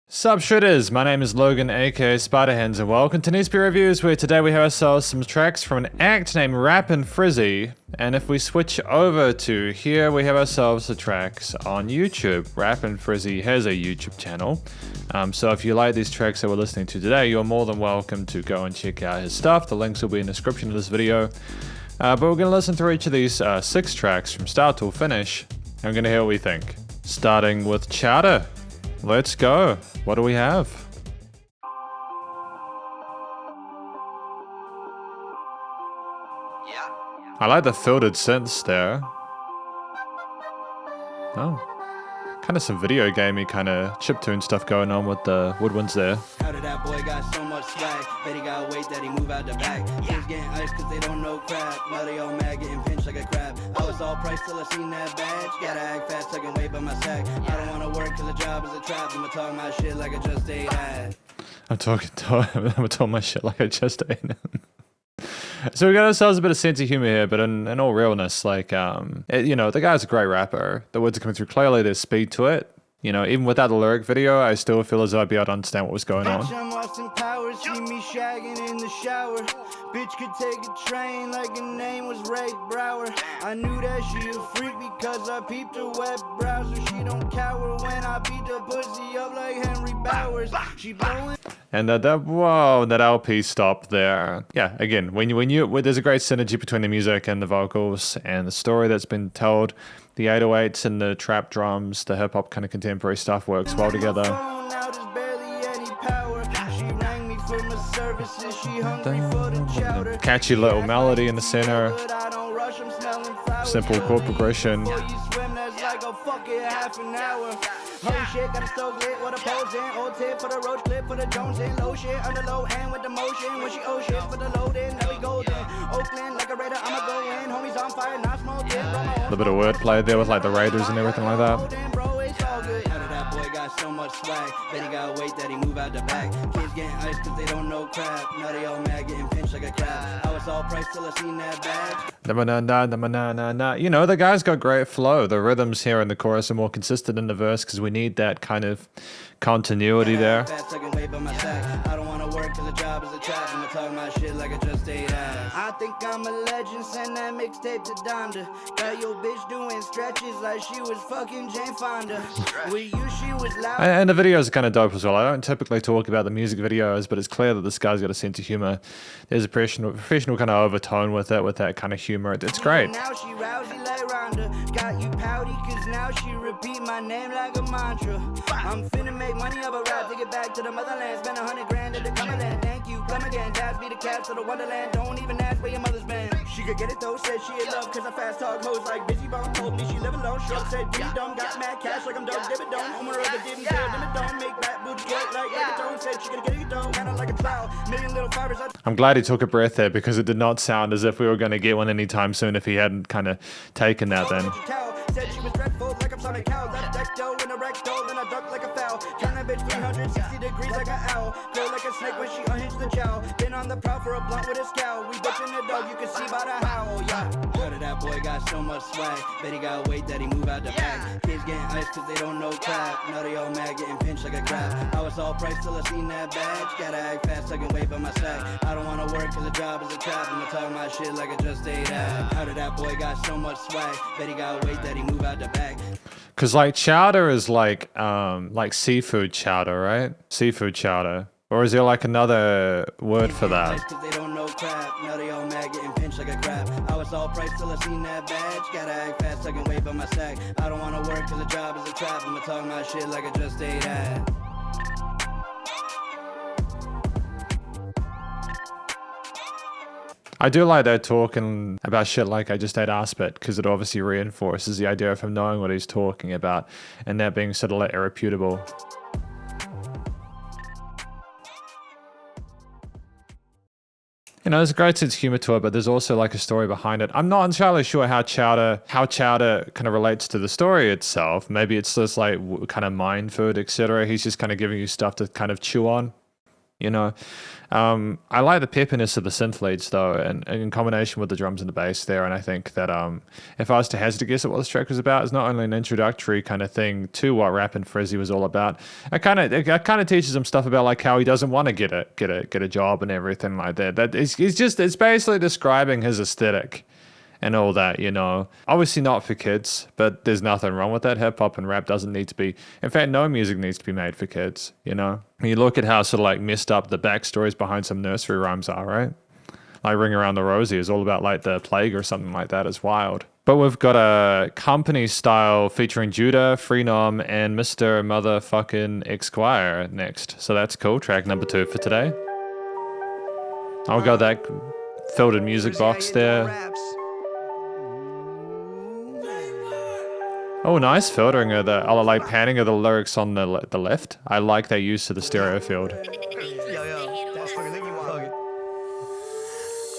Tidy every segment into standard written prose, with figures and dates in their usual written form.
Sup Shredders, my name is Logan aka Spiderhands and welcome to SP Reviews, where today we have ourselves some tracks from an act named Rapn Frizzy. And if we switch over to here, we have ourselves the tracks on YouTube. Rapn Frizzy has a YouTube channel. So if you like these tracks that we're listening to today, you're more than welcome to go and check out his stuff. The links will be in the description of this video. But we're going to listen through each of these 6 tracks from start till finish. And we're going to hear what we think. Starting with Chowder. Let's go. What do we have? I like the filtered synths there. Oh. Kind of some video gamey kind of chiptune stuff going on with the woodwinds there. How did that boy got so much swag? Bet he got weight that he move out the back. Kids getting ice cause they don't know crap. Now they all mad getting pinched like a crab. I was all priced till I seen that badge. Gotta act fast, tucking weight by my sack. I don't wanna work cause the job is a trap. I'ma talk my shit like I just ate ass. I'm talking my shit like I just ate it. So we got ourselves a bit of sense of humor here, but in all realness, like, you know, the guy's a great rapper. The words are coming through clearly, there's speed to it. You know, even without the lyric video, I still feel as though I'd be able to understand what was going on. Powers, see me shagging in the shower. Bitch could take a train like her name was Ray Brower. I knew that she a freak because I peeped her web browser. She don't cower when I beat the pussy up like Henry Bowers. She blowing. And that LP stopped there. Yeah, again, when there's a great synergy between the music and the vocals and the story that's been told. The 808s and the trap drums, the hip hop kind of contemporary stuff works well together. Catchy little melody in the center. Simple chord progression. Oh shit, got a stove lit with a pose in. Old tip for the roach clip for the Jones in. Low shit on the low end with the motion. When she oh shit for the load in, now we golden. Oakland like a raider, I'ma go in. Homies on fire, not smoking. A little bit of wordplay there with like the Raiders and everything like that. That boy got so much swag. Bet he got weight that he move out the back. Kids getting ice cause they don't know crap. Now they all mad getting pinched like a crab. I was all priced till I seen that badge. You know, the guy's got great flow. The rhythms here in the chorus are more consistent in the verse because we need that kind of continuity there. I don't wanna work cause the job is a trap. I'ma talk my shit like I just ate ass. I think I'm a legend, send that mixtape to Donda. Got your bitch doing stretches like she was fucking Jane Fonda. With you she was loud. And the videos are kind of dope as well. I don't typically talk about the music videos, but it's clear that this guy's got a sense of humor. There's a professional kind of overtone with it, with that kind of humor. It's great. Now she rousy like Rhonda. Got you pouty cause now she repeat my name like a mantra. I'm finna make money of a rap, take it back to the motherland. Spend 100 grand at the Cumberland. Thank you, come again. Dads be the cats of the wonderland. Don't even ask where your mother's been. She could get it though, said she in love cause I fast talk hoes like Busy Bone. Told me she live alone, shrug said D dumb. Got mad cash like I'm Doug Dibidone. Homer of the didn't get in the dome. Make that booty work like reggaeton. Said she could get it though, kinda like a cloud. Million little fibers. I'm glad he took a breath there because it did not sound as if we were going to get one anytime soon if he hadn't kind of taken that then. Said she was dreadful like I'm Sonic Cow. Left deck dough in a recto, then I duck like a foul. Turn that bitch 360 degrees like an owl. Go like a snake when she unhinged the chow. Been on the prowl for a blunt with a scowl. We bitchin' the dog, you can see by the howl, yeah. Heard of that boy got so much swag. Bet he got weight that he move out the back. Kids getting ice cause they don't know crap. Now they all mad getting pinched like a crab. I was all priced till I seen that badge. Gotta act fast, tucking weight by my sack. I don't wanna work cause the job is a trap. I'ma talk my shit like I just ate ass. How did that boy got so much swag? Bet he got weight that he move out the back. Cause like chowder is like seafood chowder, right? Seafood chowder. Or is there like another word for that? They don't know crap. Now they all mad getting pinched like a crab. I was all priced till I seen that badge. Gotta act fast, tucking weight by my sack. I don't wanna work cause the job is a trap. I'ma talk my shit like I just ate ass. I do like that talking about shit like I just ate ass bit because it obviously reinforces the idea of him knowing what he's talking about and that being sort of like irreputable. You know, there's a great sense of humor to it, but there's also like a story behind it. I'm not entirely sure how Chowder kind of relates to the story itself. Maybe it's just like kind of mind food, etc. He's just kind of giving you stuff to kind of chew on. You know, I like the peppiness of the synth leads though, and in combination with the drums and the bass there. And I think that if I was to hazard a guess at what this track was about, it's not only an introductory kind of thing to what Rapn Frizzy was all about. It kind of teaches him stuff about like how he doesn't want to get a job and everything like that. It's basically describing his aesthetic and all that, you know. Obviously not for kids, but there's nothing wrong with that. Hip hop and rap doesn't need to be, in fact, no music needs to be made for kids, you know. When you look at how sort of like messed up the backstories behind some nursery rhymes are, right? Like Ring Around the Rosie is all about like the plague or something like that. It's wild. But we've got a company style featuring Judah, Freenom, and Mr. Motherfucking Esquire next. So that's cool. Track number 2 for today. I'll go that filtered music box there. Oh, nice filtering of the, like panning of the lyrics on the left. I like that use of the stereo field. I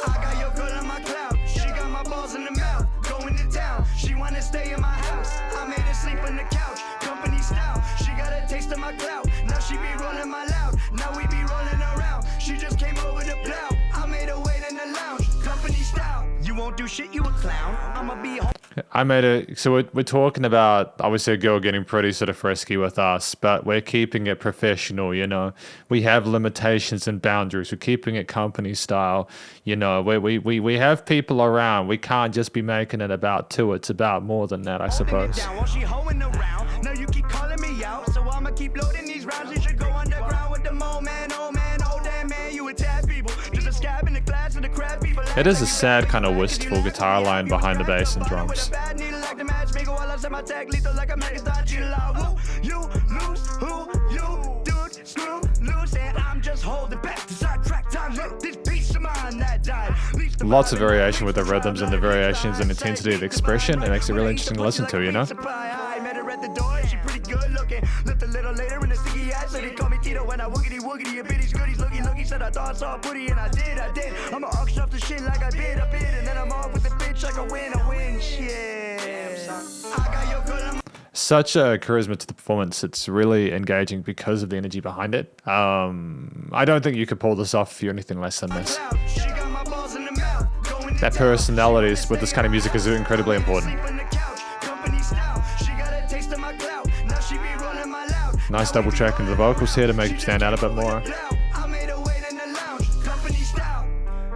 got your girl on my cloud. She got my balls in the mouth. Going to town. She wanna stay in my house. I made her sleep on the couch. Company style. She got a taste of my clout. Now she be rolling my loud. Now we be rolling around. She just came over to plow. I made her wait in the lounge. Company style. You won't do shit, you a clown. I'ma be home. I made it, so we're talking about obviously a girl getting pretty sort of frisky with us, but we're keeping it professional, you know. We have limitations and boundaries. We're keeping it company style, you know. We have people around. We can't just be making it about two. It's about more than that, I suppose. Now you keep calling me out, so I'ma keep loading these rounds. You should go underground with the mo man, oh damn man, you attack people. Just a scab in the glass of the crab people. It is a sad kind of wistful guitar line behind the bass and drums. You lose who you dude screw loose and I'm just holding back to sidetrack time. Look, this piece of mine that died. Lots of variation with the rhythms and the variations and intensity of the expression. It makes it really interesting to listen to, you know. I met her at the door, she pretty good looking. Left a little later in the sticky ass, so they call me Tito when I woogity woogity. A bitty's goodies, looky, said I thought I saw a booty, and I did. I'ma auction off the shit like I bid, and then I'm off with the bitch like a win, shit. I got your girl. Such a charisma to the performance. It's really engaging because of the energy behind it. I don't think you could pull this off if you're anything less than this. That personality with this kind of music is incredibly important. Nice double track into the vocals here to make it stand out a bit more.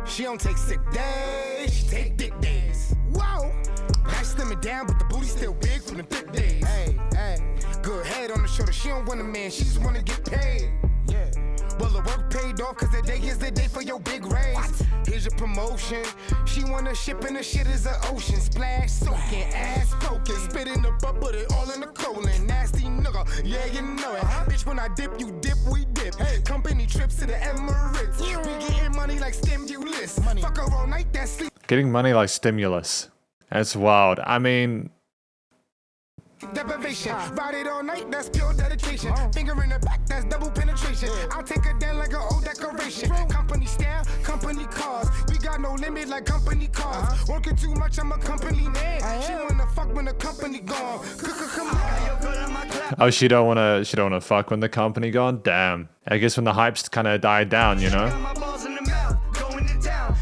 She don't take sick days, she take dick days. Whoa! Nice slimming down, but the booty still big from the thick days. Hey, good head on the shoulder, she don't want a man, she just wanna get paid. Yeah. Well, the work paid off, cause that day is the day for your big raise. What? Here's your promotion. She wanna ship and the shit is an ocean. Splash, soaking, ass poking. Spit in the butt, put it all in the colon. Nasty nigga, yeah, you know it. Bitch, when I dip, you dip, we dip. Hey. Company trips to the Emirates. We getting money like stimulus. Money. Fuck her all night, that's sleep. Getting money like stimulus. That's wild. I mean, deprivation, ride it all night, that's pure dedication. Finger in the back, that's double penetration. I'll take her down like an old decoration. Company style, company cars. We got no limit like company cars. Working too much, I'm a company man. She wanna fuck when the company gone. Come on. Oh, she don't wanna fuck when the company gone? Damn. I guess when the hype's kind of died down, you know?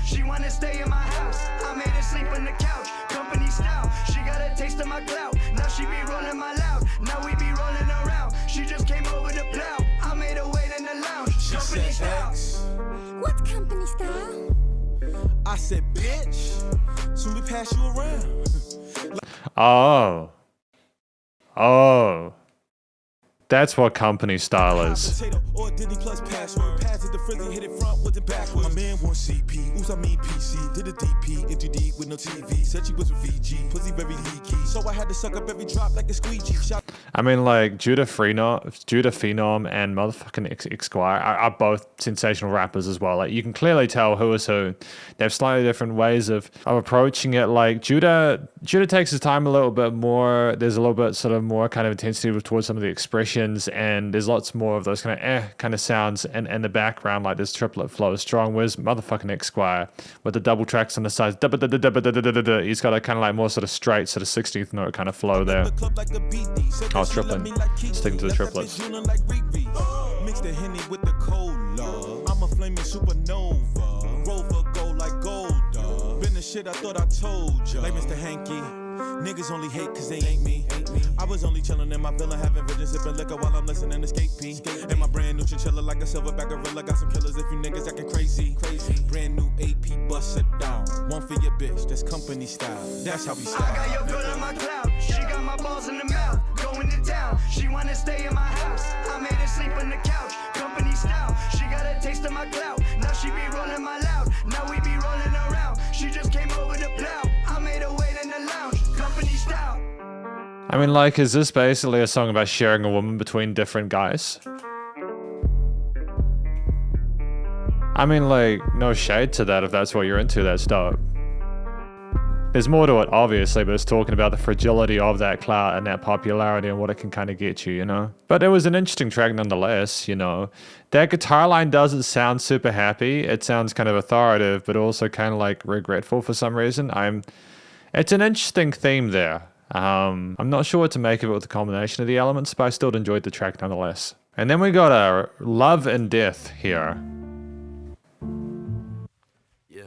She wanna stay in my house. I made her sleep on the couch. Company style. She got a taste of my clout. Now she be rolling my loud. Now we be rolling around. She just came over to plow. I made her wait in the lounge. Company style. What company style? I said, bitch, soon we pass you around. Oh. That's what company style is. Or Diddy plus password. Pass it to Frizzy, hit it front with it backwards. My man wants CP, oops, I mean PC. Did a DP, into deep with no TV. Said she was a VG, pussy very leaky. So I had to suck up every drop like a squeegee. I mean, like, Judah Phenom and motherfucking Esquire are both sensational rappers as well. Like, you can clearly tell who is who. They have slightly different ways of approaching it. Like, Judah takes his time a little bit more. There's a little bit sort of more kind of intensity towards some of the expressions, and there's lots more of those kind of sounds and the background, like this triplet flow is strong. Whereas motherfucking Esquire with the double tracks on the sides, he's got a kind of like more sort of straight sort of 16th note kind of flow there. Oh, triplet. Sticking to the triplets. Mix the Henny with the cola. a supernova. Rover go like gold, been the shit I thought I told ya. Like Mr. Hanky, niggas only hate cause they ain't me. I was only chillin' in my villa, having visions, sippin' liquor while I'm listening to Skate P. And my brand new chinchilla like a silverback gorilla. Got some killers if you niggas acting crazy. Brand new AP, bust it down. One for your bitch, that's company style. That's how we style. I got your girl on my cloud. She got my balls in the mouth. Going to town. She wanna stay in my house. I made her sleep on the couch. Company style. She got a taste of my clout. Now she be rolling my loud. Now we be rolling around. She just came over to plow. I made her wait in the lounge. Company style. I mean, like, is this basically a song about sharing a woman between different guys? I mean, like, no shade to that if that's what you're into, that's dope. There's more to it, obviously, but it's talking about the fragility of that clout and that popularity and what it can kind of get you, you know? But it was an interesting track nonetheless, you know? That guitar line doesn't sound super happy. It sounds kind of authoritative, but also kind of, like, regretful for some reason. It's an interesting theme there. I'm not sure what to make of it with the combination of the elements, but I still enjoyed the track nonetheless. And then we got a Love and Death here. Yeah.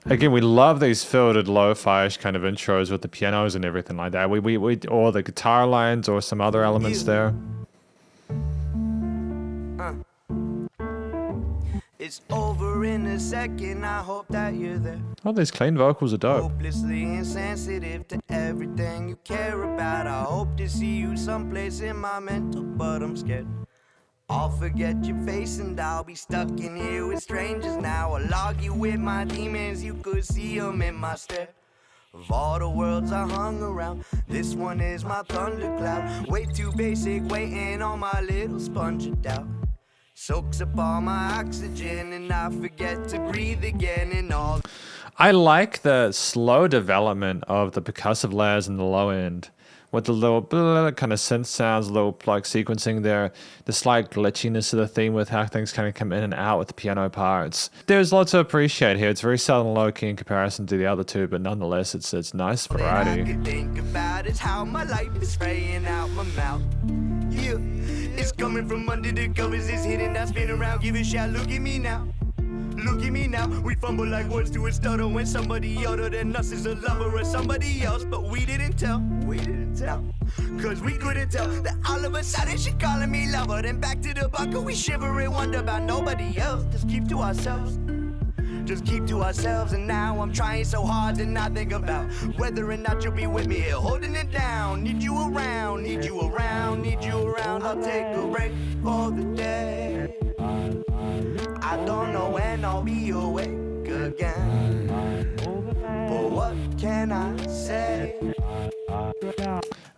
Again, we love these filtered lo-fi-ish kind of intros with the pianos and everything like that. We or the guitar lines or some other elements there. It's over in a second. I hope that you're there. Oh, these clean vocals are dope. Hopelessly insensitive to everything you care about. I hope to see you someplace in my mental, but I'm scared. I'll forget your face and I'll be stuck in here with strangers now. I'll argue with my demons, you could see them in my stare. Of all the worlds I hung around, this one is my thundercloud. Way too basic, waiting on my little sponge of doubt. Soaks up all my oxygen and I forget to breathe again and all. I like the slow development of the percussive layers in the low end with the little kind of synth sounds, little like sequencing there, the slight glitchiness of the theme with how things kind of come in and out with the piano parts. There's lots to appreciate here. It's very subtle and low key in comparison to the other two, but nonetheless, it's nice variety. All I could think about is how my life is spraying out my mouth. Yeah, it's coming from under the covers, it's hidden, I spin around, give a shout, look at me now. Look at me now, we fumble like words to a stutter when somebody other than us is a lover or somebody else, but we didn't tell, cause we couldn't tell that all of a sudden she calling me lover. Then back to the bunker, we shiver and wonder about nobody else, just keep to ourselves. Just keep to ourselves, and now I'm trying so hard to not think about whether or not you'll be with me here, holding it down. Need you around, need you around, need you around. I'll take a break for the day. I don't know when I'll be awake again, but what can I say?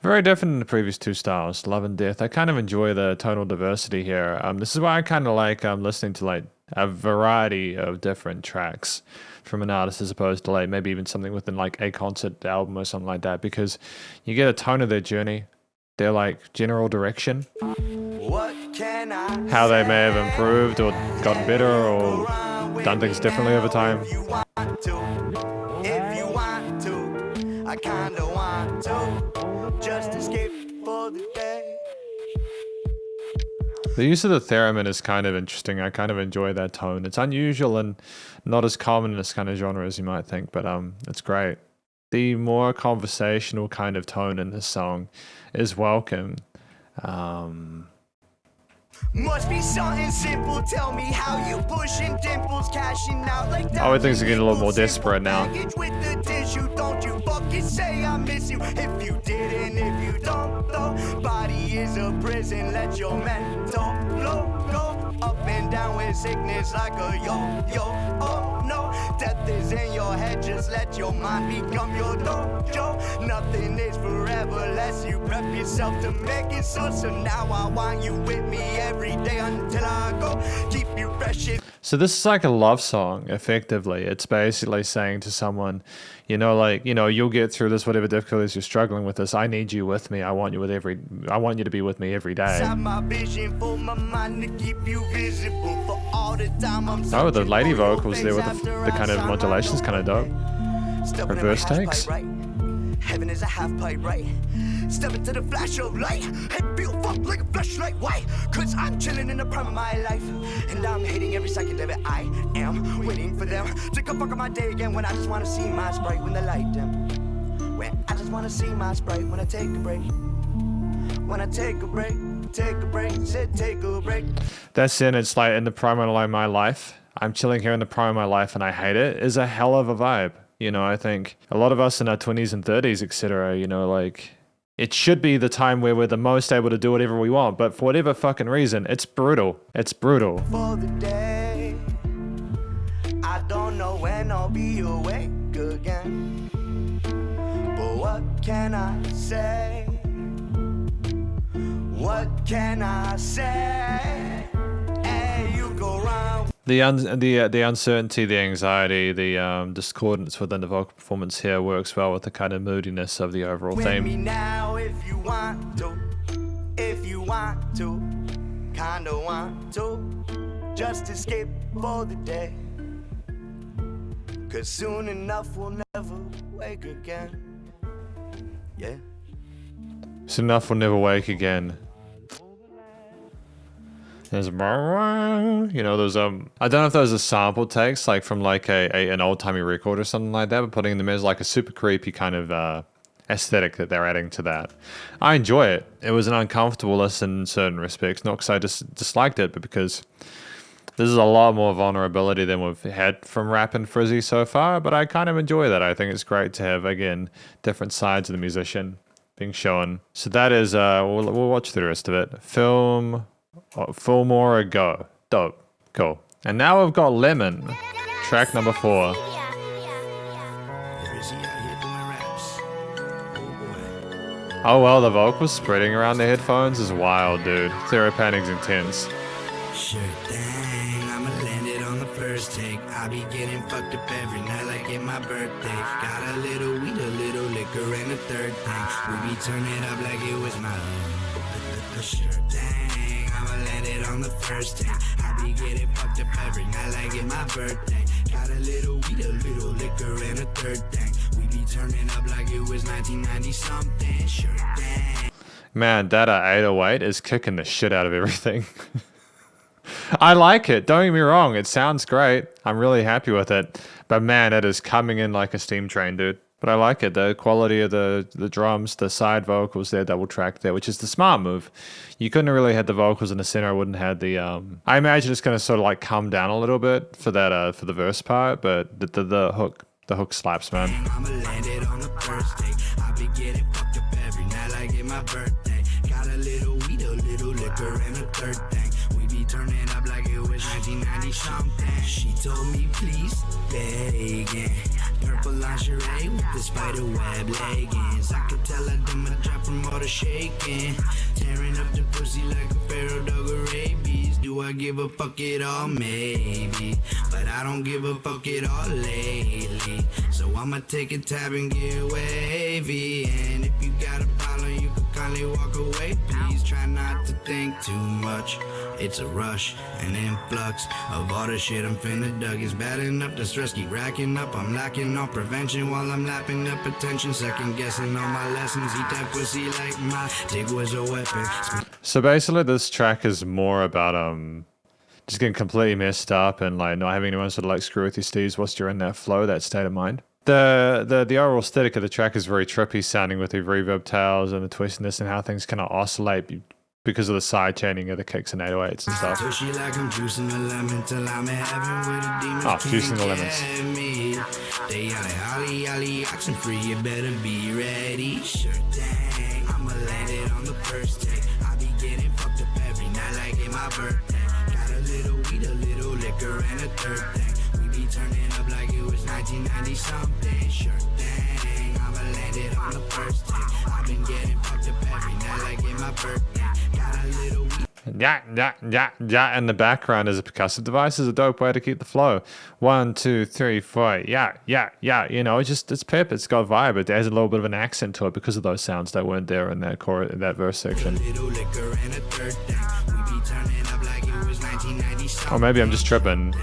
Very different than the previous two styles, Love and Death. I kind of enjoy the tonal diversity here. This is why I kind of like listening to like a variety of different tracks from an artist as opposed to like maybe even something within like a concert album or something like that, because you get a tone of their journey, their like general direction, how they may have improved or gotten better or done things differently over time. If you want to, I kinda want to just escape for the day. The use of the theremin is kind of interesting. I kind of enjoy that tone. It's unusual and not as common in this kind of genre as you might think, but it's great. The more conversational kind of tone in this song is welcome. Must be something simple. Tell me how you pushing dimples, cashing out like that. Oh, things are getting a little more desperate now. With the tissue, don't you fucking say I miss you. If you didn't, if you don't, though, body is a prison. Let your mental flow go up and down with sickness like a yo-yo. Oh no, death is in your head. Just let your mind become your dojo. Nothing is forever unless you prep yourself to make it so. So now I want you with me every day until I go. Keep you fresh. So this is like a love song, effectively. It's basically saying to someone, you know, like, you know, you'll get through this, whatever difficulties you're struggling with this. I need you with me. I want you to be with me every day. Oh, the lady vocals there with the kind of modulations kind of dope. Reverse takes. Heaven is a half pipe, right? Step into the flash of light. Head feel fuck like a flashlight. Why? Cause I'm chilling in the prime of my life. And I'm hating every second of it. I am waiting for them to come fuck up my day again. When I just wanna see my sprite when the light dim. When I just wanna see my sprite when I take a break. When I take a break, said take a break. That's in, it's like in the prime of my life. I'm chilling here in the prime of my life and I hate it, is a hell of a vibe. You know, I think a lot of us in our 20s and 30s, etc., you know, like, it should be the time where we're the most able to do whatever we want, but for whatever fucking reason, it's brutal. It's brutal. For the day, I don't know when I'll be awake again. But what can I say? What can I say? Hey, you go round. The uncertainty, the anxiety, the discordance within the vocal performance here works well with the kind of moodiness of the overall With theme. me now if you want to, kinda want to, just escape for the day. Cause soon enough we'll never wake again. Yeah. Soon enough we'll never wake again. There's, you know, those I don't know if those are sample takes like from like an old timey record or something like that, but putting them as like a super creepy kind of aesthetic that they're adding to that. I enjoy it. It was an uncomfortable listen in certain respects, not because I disliked it, but because this is a lot more vulnerability than we've had from Rapn Frizzy so far. But I kind of enjoy that. I think it's great to have, again, different sides of the musician being shown. So that is we'll watch through the rest of it. Fillmore Go. Dope. Cool. And now we've got Lemon, track number 4. Oh well, the vocals spreading around the headphones is wild, dude. Therapanics intense. Sure thing, I'ma land it on the first take. I be getting fucked up every night like it's my birthday. Got a little weed, a little liquor, and a third thing. We be turning up like it was my own. Sure thing, I'ma land it on the first take. I be getting fucked up every night like it's my birthday. Got a little weed, a little liquor, and a third thing. We be turning up like it was 1990 something. Sure thing. Man, that 808 is kicking the shit out of everything. I like it. Don't get me wrong. It sounds great. I'm really happy with it. But man, it is coming in like a steam train, dude. But I like it. The quality of the drums, the side vocals there, double track there, which is the smart move. You couldn't have really had the vocals in the center. I wouldn't have had the. I imagine it's going to sort of like come down a little bit for that for the verse part, but the hook slaps, man. I'ma land it on the first take. I be getting fucked up every night like it's my birthday. Got a little weed, a little liquor, and a third thing. We be turning up like it was 1990 something. She told me please begging. Purple lingerie with the spider web leggings. I could tell I done my job from all the shaking. Tearing up the pussy like a feral dog or rabies. Do I give a fuck at all? Maybe. But I don't give a fuck at all lately. So I'ma take a tab and get wavy. And if you got a problem, you can kindly walk away. Please try not to think too much. It's a rush, an influx of all the shit I'm finna dug. It's bad enough the stress keep racking up. I'm lacking on prevention while I'm lapping up attention. Second guessing on my lessons. Eat that pussy like my dick was a weapon. So basically, this track is more about just getting completely messed up and like not having anyone sort of like screw with your steez whilst you're in that flow, that state of mind. The overall aesthetic of the track is very trippy sounding with the reverb tails and the twistiness and how things kind of oscillate because of the side chaining of the kicks and 808s and stuff. So she like I'm juicing the lemon till I'm in heaven with a demon. Oh, juicing the lemons. They got a holly, oxen free, you better be ready. Sure thing, I'ma land it on the first take. I be getting fucked up every night like it's my birthday. Got a little weed, a little liquor, and a third thing. We be turning up like it was 1990 something. Sure thing, I'ma land it on the first take. I've been getting fucked up every night like it's my birthday. Got a little weed. Yeah, in the background as a percussive device is a dope way to keep the flow. 1, 2, 3, 4, yeah. You know, it's pep. It's got vibe. It adds a little bit of an accent to it because of those sounds that weren't there in that core, in that verse section. Or maybe I'm just tripping.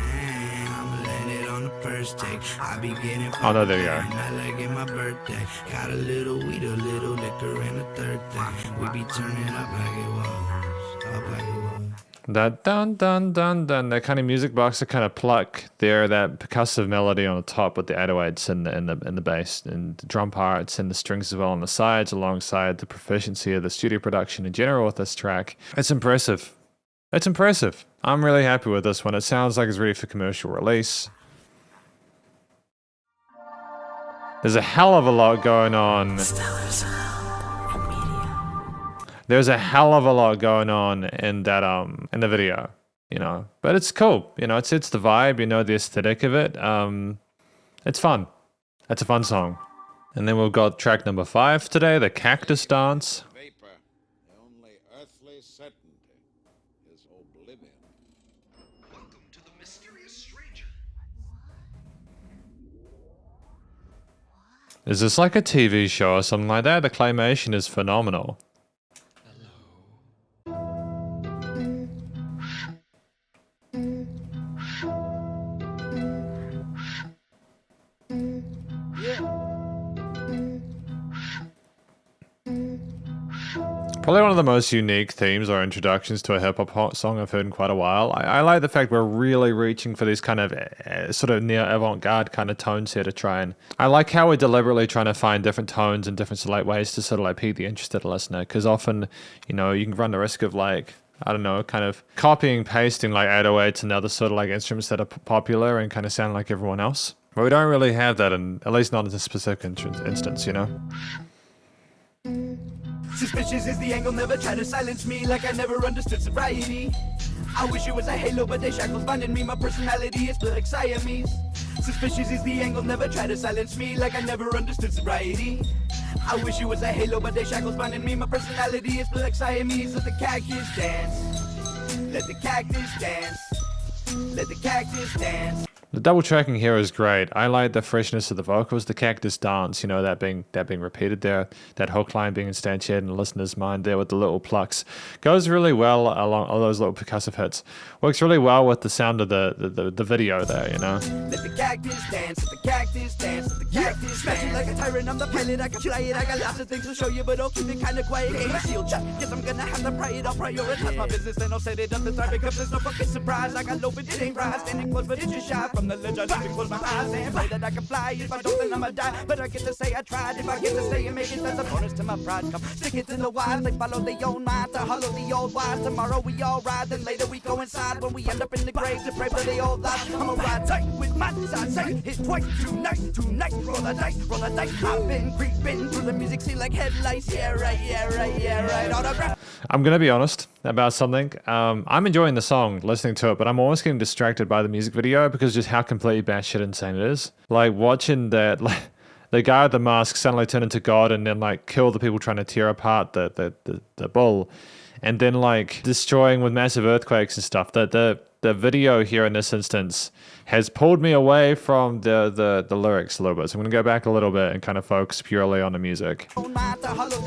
first take. I be getting Oh, no, there you go. not like in my birthday. Got a little weed, a little liquor, and a third thing. We be turning up like it was, up like it was. That dun dun dun dun, that kind of music box to kind of pluck there, that percussive melody on the top with the 808s and the bass and the drum parts and the strings as well on the sides, alongside the proficiency of the studio production in general with this track. It's impressive. It's impressive. I'm really happy with this one. It sounds like it's ready for commercial release. There's a hell of a lot going on. There's a hell of a lot going on in that in the video, you know. But it's cool, you know. It's the vibe, you know, the aesthetic of it. It's fun. It's a fun song. And then we've got track number 5 today, the Cactus Dance. Vapor, the only earthly certainty is oblivion. Welcome to the mysterious stranger. Is this like a TV show or something like that? The claymation is phenomenal. Probably one of the most unique themes or introductions to a hip-hop song I've heard in quite a while. I like the fact we're really reaching for these kind of sort of near avant-garde kind of tones here to try and... I like how we're deliberately trying to find different tones and different like ways to sort of like pique the interested listener, because often, you know, you can run the risk of like, I don't know, kind of copying, pasting like 808s and other sort of like instruments that are popular and kind of sound like everyone else. But we don't really have that, at least not in this specific instance, you know? Suspicious is the angle, never try to silence me like I never understood sobriety. I wish it was a halo, but they shackles binding me. My personality is split like Siamese. Suspicious is the angle, never try to silence me like I never understood sobriety. I wish it was a halo, but they shackles binding me. My personality is split like Siamese. Let the cactus dance. Let the cactus dance. Let the cactus dance. The double tracking here is great. I like the freshness of the vocals, the Cactus Dance, you know, that being repeated there, that hook line being instantiated in the listener's mind there with the little plucks. Goes really well along all those little percussive hits. Works really well with the sound of the video there, you know. Let the cactus dance, let the cactus dance, let the cactus dance. Like a tyrant, I'm the pilot, I can fly it. I got lots of things to show you, but I'll keep it kinda quiet. Game sealed shut, guess I'm gonna have to pry it. I'll prioritize my business and I'll set it up to start because there's no fucking surprise. I got low, but it ain't right. Standing close, but it's just shy from the ledge. I just close my eyes and pray that I can fly. If I don't, then I'ma die. But I get to say I tried. If I get to stay and make it, that's a bonus to my pride. Come stick it to the wise. They follow their own mind to hollow the old wise. Tomorrow we all ride, then later we go inside. When we end up in the grave to pray for the old lives. I'ma ride tight with my side say hit twice tonight. Roll the dice. I've been creeping through the music scene like headlights. Yeah, right. Autograph. I'm going to be honest about something. I'm enjoying the song, listening to it, but I'm always getting distracted by the music video because just how completely batshit insane it is. Like watching that, like, the guy with the mask suddenly turn into God and then like kill the people trying to tear apart the bull, and then like destroying with massive earthquakes and stuff. The video here in this instance has pulled me away from the lyrics a little bit. So I'm going to go back a little bit and kind of focus purely on the music. Tomorrow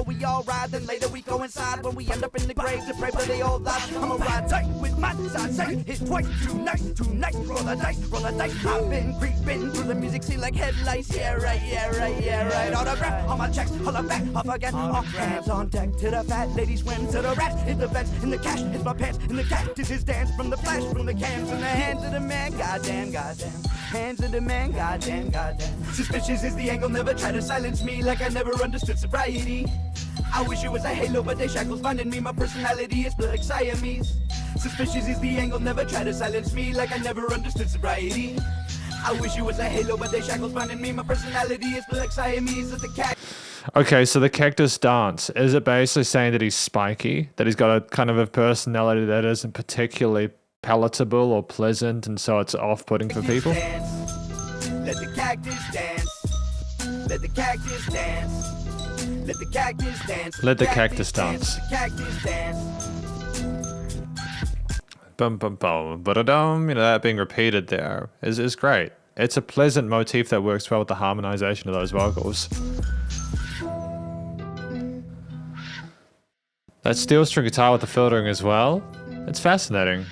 we all ride, then later we go inside. When we end up in the grave to pray for the old lives. I'ma ride tight with my side say hit twice tonight. Roll the dice. I've been creeping through the music scene like headlights. Yeah, right. Autograph on my checks, hold up back, off again. All hands on deck to the fat ladies, swim to the rats. Hit the vents, in the cash, hit my pants, in the cactus is dance from the flash, from the cams, in the hands of the man, goddamn. Hands of the man, goddamn. Suspicious is the angle, never try to silence me like I never understood sobriety. I wish it was a halo, but they shackles binding me. My personality is split like Siamese. Suspicious is the angle, never try to silence me like I never understood sobriety. I wish it was a halo, but they shackles binding me. My personality is split like Siamese. With the cat. Okay, so the Cactus Dance, is it basically saying that he's spiky? That he's got a kind of a personality that isn't particularly palatable or pleasant, and so it's off-putting for people? Let the cactus dance. Let the cactus dance. Let the cactus dance. Let the cactus dance. Cactus dance. Bum bum bum, ba-da-dum, you know, that being repeated there is great. It's a pleasant motif that works well with the harmonization of those vocals. That steel string guitar with the filtering as well. It's fascinating.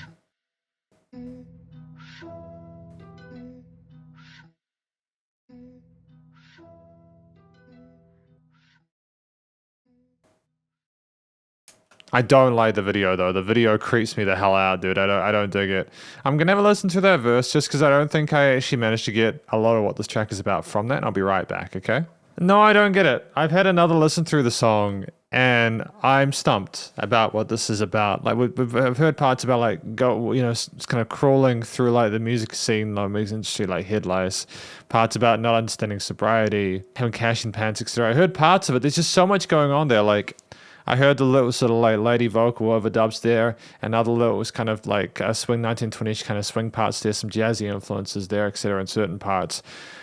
I don't like the video though. The video creeps me the hell out, dude. I don't dig it. I'm gonna have a listen to that verse just because I don't think I actually managed to get a lot of what this track is about from that. And I'll be right back, okay? No, I don't get it. I've had another listen through the song and I'm stumped about what this is about. Like I've heard parts about like it's kind of crawling through like the music scene, like music industry, like head lice. Parts about not understanding sobriety, having cash in pants, etc. I heard parts of it. There's just so much going on there. Like I heard the little sort of like lady vocal overdubs there, and other little kind of like swing 1920s kind of swing parts there, some jazzy influences there, etc. in certain parts.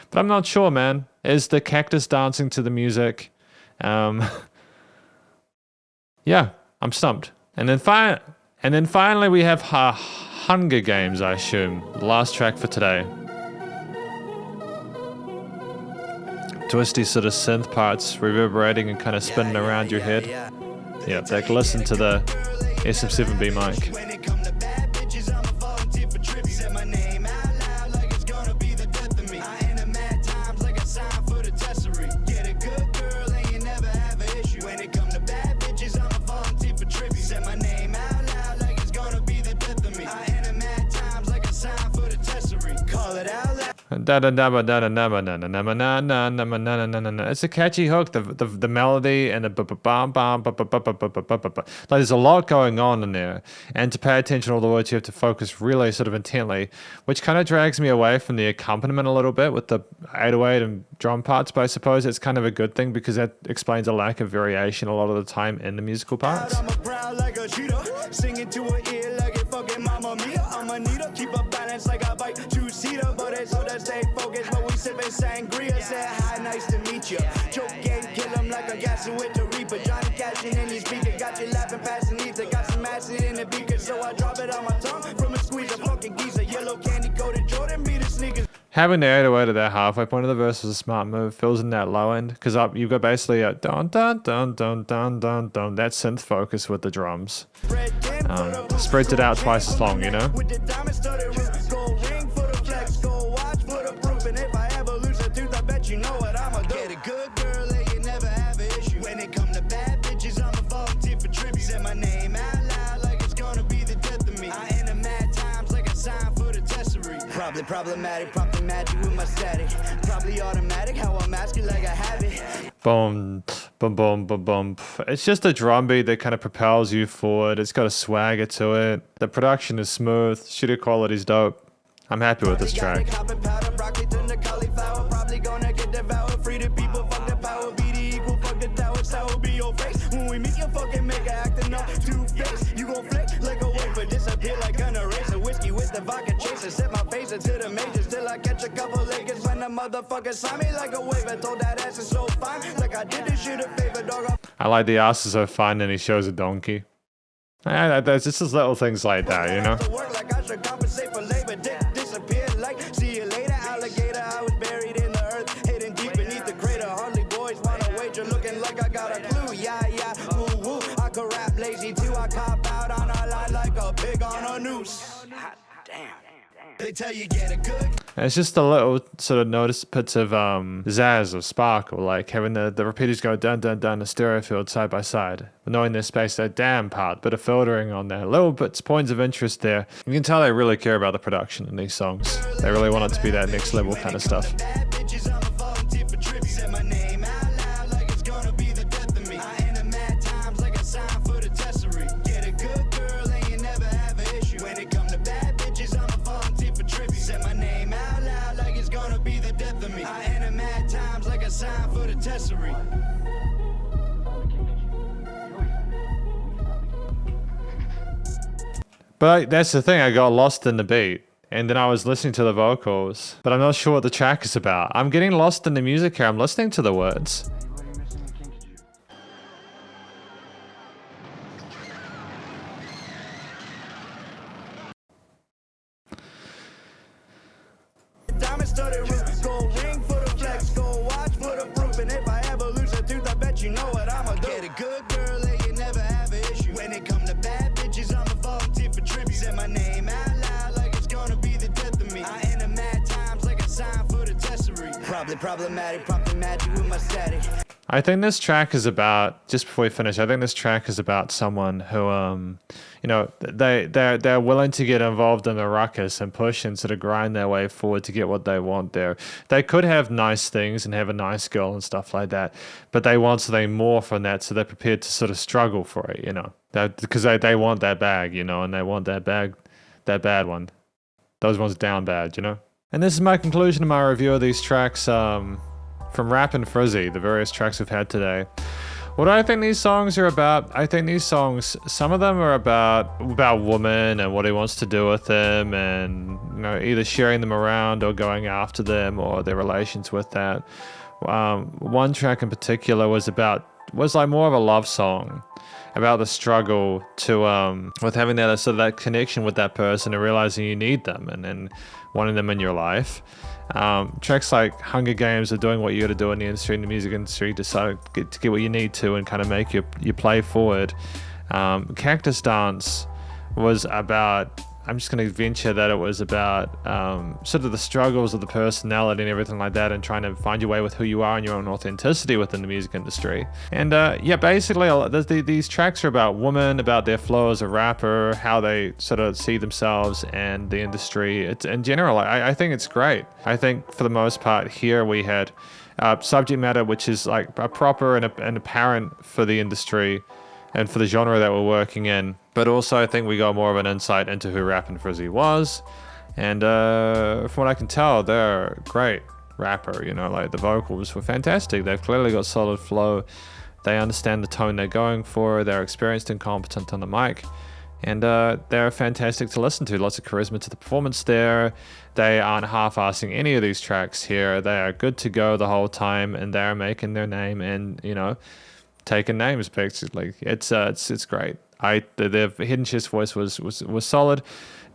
But I'm not sure, man. Is the cactus dancing to the music? Yeah, I'm stumped. And then finally we have Hunger Games, I assume. The last track for today. Twisty sort of synth parts reverberating and kind of spinning around your head. Yeah, like listen to the SM7B mic. It's a catchy hook. The melody and the like there's a lot going on in there, and to pay attention to all the words you have to focus really sort of intently, which kind of drags me away from the accompaniment a little bit with the 808 and drum parts. But I suppose it's kind of a good thing because that explains a lack of variation a lot of the time in the musical parts. Singing to her ear like a fucking mama mia. I'm a needle, keep a balance like I bite two-seater, but it's so that stay focused. But we sipping sangria. Said hi, nice to meet you. Joke game, kill him like a gassing with the reaper. Johnny cashing in his speaker, got you laughing, passing needs. I got some acid in the beaker, so I drop it on my tongue from a squeeze. A fucking geezer, yellow candy coated Jordan beat the sneakers. Having the 808 at that halfway point of the verse was a smart move. Fills in that low end because up you've got basically a dun dun dun dun dun dun dun. That synth focus with the drums. Spreads it out twice as long, you know. Probably problematic, prompting magic with my static. Probably automatic, how I'm asking like I have it. Boom, boom, boom, boom, boom. It's just a drum beat that kind of propels you forward. It's got a swagger to it. The production is smooth. Shooter quality's dope. I'm happy with this track. When we meet, you fucking make an acting up two-face. You gon' flick like a wafer, disappear like an eraser. Whiskey with the vodka chaser, set my face into the majors till I catch a couple Lakers. When the motherfucker saw me like a wave, I told that ass is so fine, like I did this shit a favor, dog. I like the ass is so fine and he shows a donkey. There's just little things like that, you know. Work like I should compensate for labor, disappear like see you later, alligator. I was buried in the earth, hidden deep beneath the crater. Hardly boys wanna wager, looking like I got a clue. Yeah, woo woo. I could rap lazy too. I cop out on a line like a pig on a noose. Damn. They tell you get a good. It's just a little sort of notice bits of zazz or sparkle, like having the repeaters go dun dun dun the stereo field side by side, knowing their space, that damn part, bit of filtering on there, little bits, points of interest there. You can tell they really care about the production in these songs. They really want it to be that next level kind of stuff. But that's the thing, I got lost in the beat. And then I was listening to the vocals, but I'm not sure what the track is about. I'm getting lost in the music here. I'm listening to the words. I think this track is about, just before we finish, I think this track is about someone who, you know, they're willing to get involved in the ruckus and push and sort of grind their way forward to get what they want there. They could have nice things and have a nice girl and stuff like that, but they want something more from that, so they're prepared to sort of struggle for it, you know, because they want that bag, you know, and they want that bag, that bad one. Those ones down bad, you know? And this is my conclusion of my review of these tracks, from Rapn Frizzy, the various tracks we've had today. What I think these songs are about, I think these songs, some of them are about women and what he wants to do with them, and you know, either sharing them around or going after them or their relations with that. One track in particular was like more of a love song about the struggle to with having that sort of that connection with that person and realizing you need them and wanting them in your life. Tracks like Hunger Games are doing what you got to do in the industry, in the music industry, to get what you need to and kind of make your play forward. Cactus Dance was about, I'm just going to venture that it was about sort of the struggles of the personality and everything like that, and trying to find your way with who you are and your own authenticity within the music industry. And yeah, basically these tracks are about women, about their flow as a rapper, how they sort of see themselves and the industry. It's, in general, I think it's great. I think for the most part here we had subject matter which is like a proper and apparent for the industry and for the genre that we're working in. But also I think we got more of an insight into who Rapn Frizzy was. And from what I can tell, they're a great rapper, you know, like the vocals were fantastic. They've clearly got solid flow. They understand the tone they're going for. They're experienced and competent on the mic. And they're fantastic to listen to. Lots of charisma to the performance there. They aren't half-assing any of these tracks here. They are good to go the whole time, and they're making their name and, you know, taking names basically. It's great. The Hidden Chest voice was solid.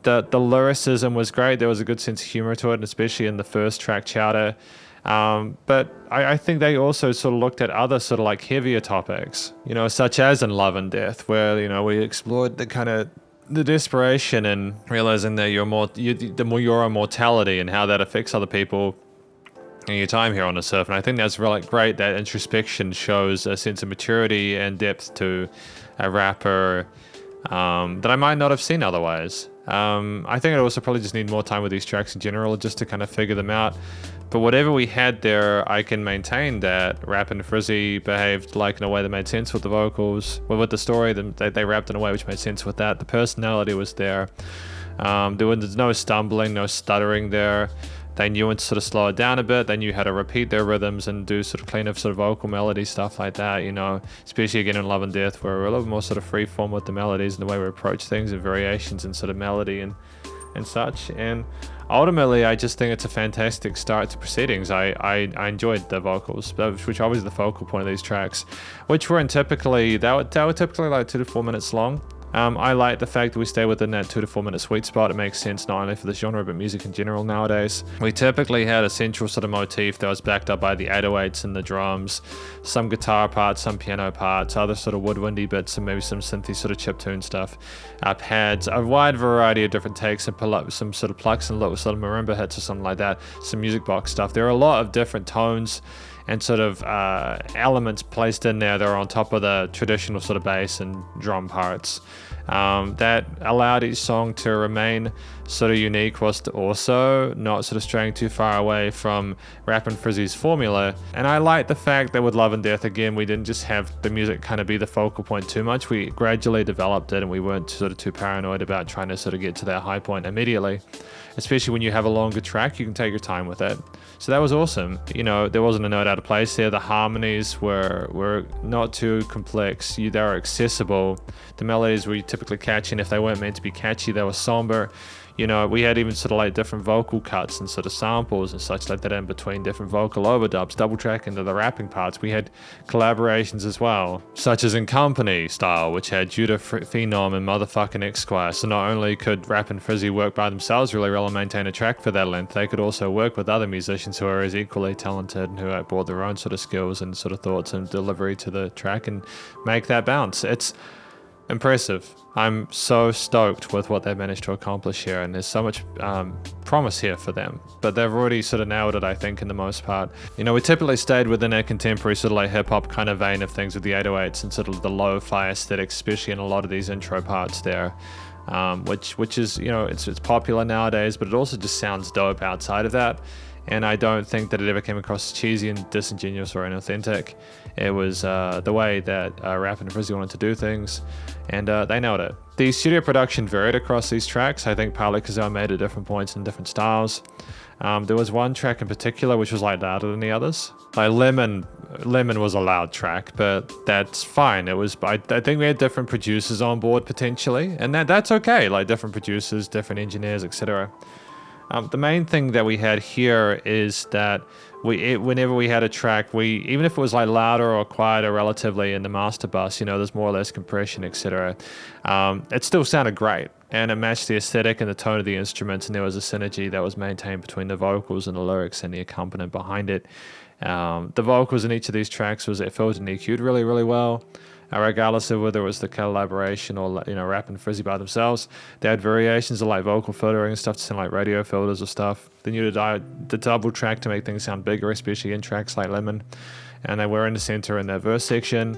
The lyricism was great. There was a good sense of humor to it, and especially in the first track, Chowder. But I think they also sort of looked at other sort of like heavier topics, you know, such as in Love and Death, where, you know, we explored the kind of the desperation and realizing that your own mortality and how that affects other people in your time here on this earth. And I think that's really great. That introspection shows a sense of maturity and depth to a rapper that I might not have seen otherwise. I think I also probably just need more time with these tracks in general just to kind of figure them out. But whatever we had there, I can maintain that Rapn Frizzy behaved like in a way that made sense with the vocals, with the story. They rapped in a way which made sense with that. The personality was there. There was no stumbling, no stuttering there. They knew when to sort of slow it down a bit. They knew how to repeat their rhythms and do sort of clean up sort of vocal melody stuff like that, you know, especially again in Love and Death, where we're a little more sort of free form with the melodies and the way we approach things and variations and sort of melody and such. And ultimately, I just think it's a fantastic start to proceedings. I enjoyed the vocals, which are always the focal point of these tracks, which were typically like 2 to 4 minutes long. I like the fact that we stay within that 2 to 4 minute sweet spot. It makes sense not only for the genre but music in general nowadays. We typically had a central sort of motif that was backed up by the 808s and the drums, some guitar parts, some piano parts, other sort of woodwindy bits, and maybe some synthy sort of chiptune stuff. Pads, a wide variety of different takes, and some sort of plucks and little sort of marimba hits or something like that, some music box stuff. There are a lot of different tones and sort of elements placed in there that are on top of the traditional sort of bass and drum parts. That allowed each song to remain sort of unique whilst also not sort of straying too far away from Rapn Frizzy's formula. And I like the fact that with Love and Death, again, we didn't just have the music kind of be the focal point too much. We gradually developed it, and we weren't sort of too paranoid about trying to sort of get to that high point immediately. Especially when you have a longer track, you can take your time with it. So that was awesome. You know, there wasn't a note out of place there. The harmonies were not too complex. They were accessible. The melodies were typically catchy, and if they weren't meant to be catchy, they were somber. You know, we had even sort of like different vocal cuts and sort of samples and such like that in between different vocal overdubs, double track into the rapping parts. We had collaborations as well, such as in Company style, which had Judah Phenom and motherfucking Esquire. So not only could Rapn Frizzy work by themselves really well and maintain a track for that length, they could also work with other musicians who are as equally talented and who brought their own sort of skills and sort of thoughts and delivery to the track and make that bounce. impressive. I'm so stoked with what they've managed to accomplish here, and there's so much promise here for them. But they've already sort of nailed it, I think, in the most part. You know, we typically stayed within a contemporary sort of like hip-hop kind of vein of things with the 808s and sort of the lo-fi aesthetic, especially in a lot of these intro parts there. Which is, you know, it's popular nowadays, but it also just sounds dope outside of that. And I don't think that it ever came across as cheesy and disingenuous or inauthentic. It was the way that Rapn Frizzy wanted to do things, and they nailed it. The studio production varied across these tracks, I think partly because they were made at different points in different styles. There was one track in particular which was like louder than the others. Like Lemon was a loud track, but that's fine. It was, I think we had different producers on board potentially, and that's okay. Like different producers, different engineers, etc. The main thing that we had here is that whenever we had a track, even if it was like louder or quieter relatively in the master bus, you know, there's more or less compression, etc. It still sounded great, and it matched the aesthetic and the tone of the instruments, and there was a synergy that was maintained between the vocals and the lyrics and the accompaniment behind it. The vocals in each of these tracks it felt and EQ'd really, really well. Regardless of whether it was the collaboration or, you know, Rapn Frizzy by themselves, they had variations of like vocal filtering and stuff to sound like radio filters or stuff. They knew the double track to make things sound bigger, especially in tracks like Lemon, and they were in the center in that verse section.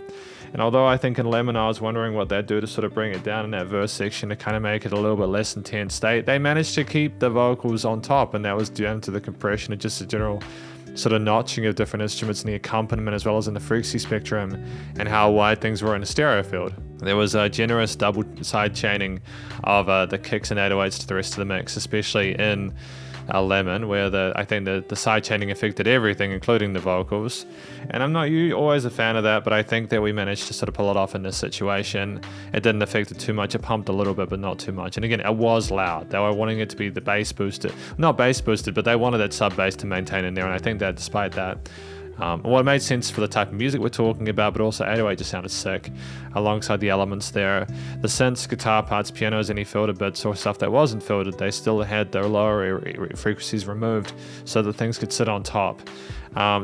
And although I think in Lemon I was wondering what they'd do to sort of bring it down in that verse section to kind of make it a little bit less intense, they managed to keep the vocals on top, and that was due to the compression and just the general sort of notching of different instruments in the accompaniment as well as in the frequency spectrum and how wide things were in the stereo field. There was a generous double side chaining of the kicks and 808s to the rest of the mix, especially in Lemon, where I think the side chaining affected everything, including the vocals. And I'm not always a fan of that, but I think that we managed to sort of pull it off in this situation. It didn't affect it too much. It pumped a little bit, but not too much. And again, it was loud. They were wanting it to be the bass boosted, not bass boosted, but they wanted that sub bass to maintain in there. And I think that despite that, well, it made sense for the type of music we're talking about, but also 808 just sounded sick alongside the elements there. The synths, guitar parts, pianos, any filtered bits or stuff that wasn't filtered, they still had their lower frequencies removed so that things could sit on top.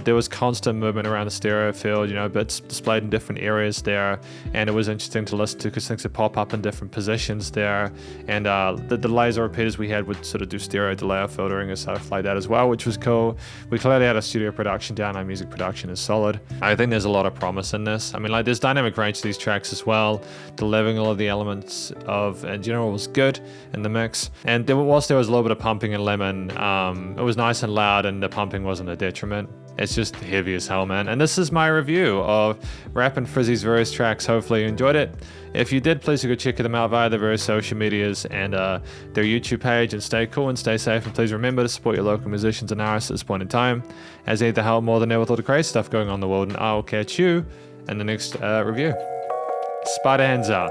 There was constant movement around the stereo field, you know, bits displayed in different areas there, and it was interesting to listen to because things would pop up in different positions there, and the laser repeaters we had would sort of do stereo delay filtering and stuff like that as well, which was cool. We clearly had a studio production down. Our music production is solid. I think there's a lot of promise in this. I mean, like, there's dynamic range to these tracks as well. Delivering all of the elements in general was good in the mix, and whilst there was a little bit of pumping in Lemon, it was nice and loud, and the pumping wasn't a detriment. It's just heavy as hell, man. And this is my review of Rapn Frizzy's various tracks. Hopefully you enjoyed it. If you did, please go check them out via the various social medias and their YouTube page, and stay cool and stay safe. And please remember to support your local musicians and artists at this point in time, as they need the help more than ever with all the crazy stuff going on in the world. And I'll catch you in the next review. Spiderhands out.